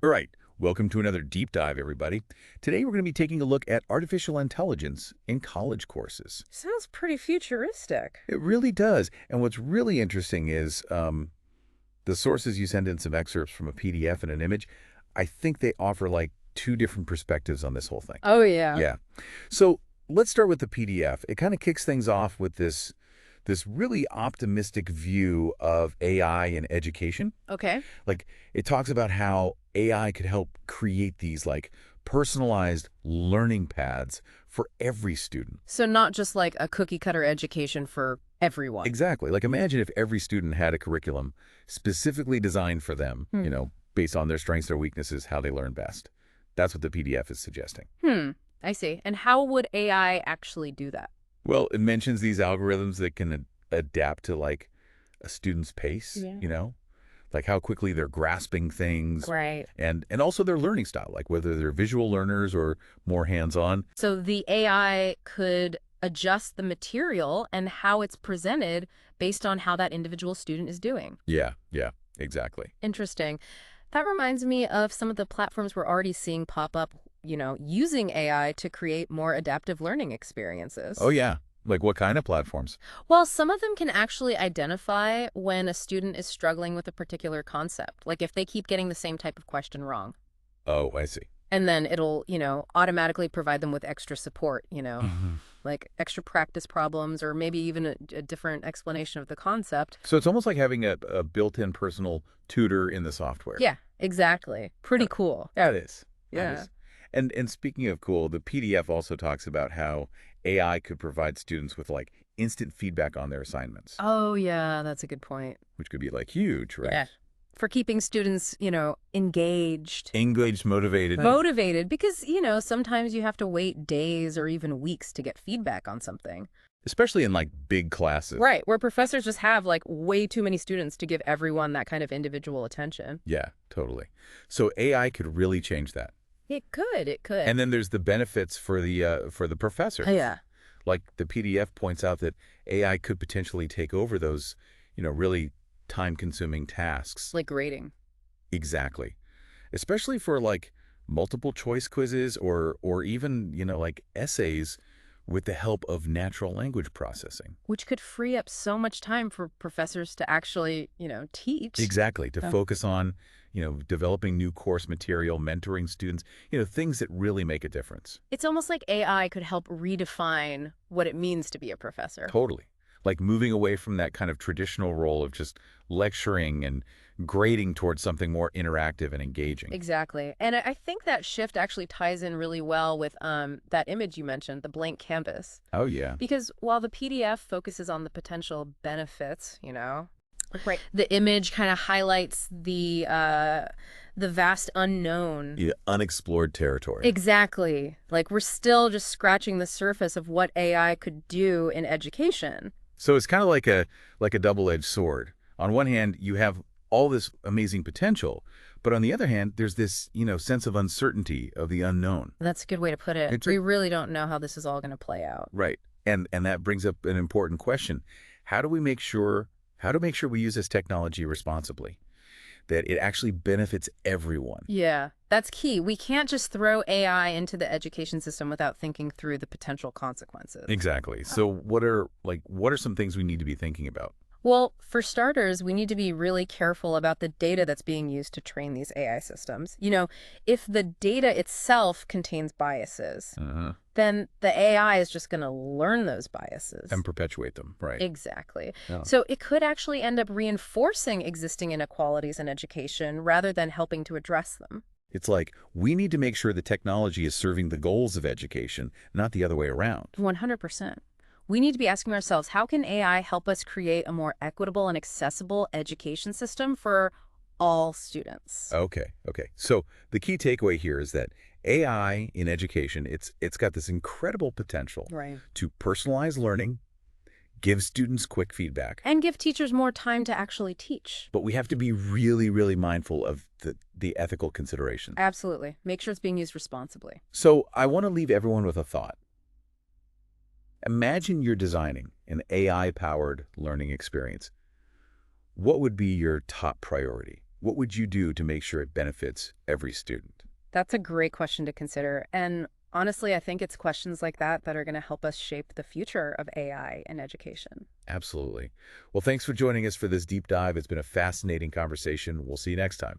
All right, welcome to another deep dive, everybody. Today we're going to be taking a look at artificial intelligence in college courses. Sounds pretty futuristic. It really does. And what's really interesting is the sources you send in some excerpts from a PDF and an image. I think they offer like two different perspectives on this whole thing. Oh, yeah. Yeah. So let's start with the PDF. It kind of kicks things off with this really optimistic view of AI in education. Okay. Like it talks about how AI could help create these like personalized learning paths for every student. So not just like a cookie cutter education for everyone. Exactly. Like imagine if every student had a curriculum specifically designed for them, Hmm. based on their strengths, their weaknesses, how they learn best. That's what the PDF is suggesting. I see. And how would AI actually do that? Well, it mentions these algorithms that can adapt to like a student's pace, Yeah. like how quickly they're grasping things Right. and also their learning style, like whether they're visual learners or more hands-on. So the AI could adjust the material and how it's presented based on how that individual student is doing. Yeah, exactly. Interesting. That reminds me of some of the platforms we're already seeing pop up, using AI to create more adaptive learning Oh experiences. yeah. Like what kind of platforms? Well, some of them can actually identify when a student is struggling with a particular concept, like if they keep getting the same type of question wrong. Oh, I see. And then it'll, automatically provide them with extra support, Mhm. like extra practice problems or maybe even a different explanation of the concept. So it's almost like having a built-in personal tutor in the software. Yeah, exactly. Uh, Pretty cool. That is. That Yeah. is. And speaking of cool, the PDF also talks about how AI could provide students with like instant feedback on their assignments, Oh, yeah, that's a good point. which could be like huge, right? Yeah. For keeping students, engaged. Engaged, motivated. Motivated because, sometimes you have to wait days or even weeks to get feedback on something. Especially in like big classes. Right, where professors just have like way too many students to give everyone that kind of individual attention. Yeah, totally. So AI could really change that. It could. And then there's the benefits for the Oh, professors. yeah. Like the PDF points out that AI could potentially take over those, really time-consuming tasks. Like grading. Exactly. Especially for like multiple choice quizzes or even, like essays with the help of natural language processing. Which could free up so much time for professors to actually, teach. Exactly. To Oh. focus on, developing new course material, mentoring students, things that really make a difference. It's almost like AI could help redefine what it means to be a professor. Totally. Like moving away from that kind of traditional role of just lecturing and grading towards something more interactive and engaging. Exactly. And I think that shift actually ties in really well with that image you mentioned, the blank canvas. Oh, yeah. Because while the PDF focuses on the potential benefits, Right. the image kind of highlights the vast unknown. Yeah, unexplored territory. Exactly. Like we're still just scratching the surface of what AI could do in education. So it's kind of like a double-edged sword. On one hand, you have all this amazing potential, but on the other hand, there's this, sense of uncertainty of the unknown. That's a good way to put it. It's We really don't know how this is all going to play out. right. And that brings up an important question. How do we make sure how to make sure we use this technology responsibly, that it actually benefits everyone? Yeah, that's key. We can't just throw AI into the education system without thinking through the potential consequences. Exactly. So what are some things we need to be thinking about? Well, for starters, we need to be really careful about the data that's being used to train these AI systems. If the data itself contains biases, Uh-huh. then the AI is just going to learn those biases. And perpetuate them, right? Exactly. Yeah. So it could actually end up reinforcing existing inequalities in education rather than helping to address them. It's like we need to make sure the technology is serving the goals of education, not the other way around. 100%. We need to be asking ourselves, how can AI help us create a more equitable and accessible education system for all students? Okay. So the key takeaway here is that AI in education, it's got this incredible potential Right. to personalize learning, give students quick feedback. And give teachers more time to actually teach. But we have to be really, really mindful of the ethical consideration. Absolutely. Make sure it's being used responsibly. So I want to leave everyone with a thought. Imagine you're designing an AI-powered learning experience. What would be your top priority? What would you do to make sure it benefits every student? That's a great question to consider. And honestly, I think it's questions like that that are going to help us shape the future of AI in education. Absolutely. Well, thanks for joining us for this deep dive. It's been a fascinating conversation. We'll see you next time.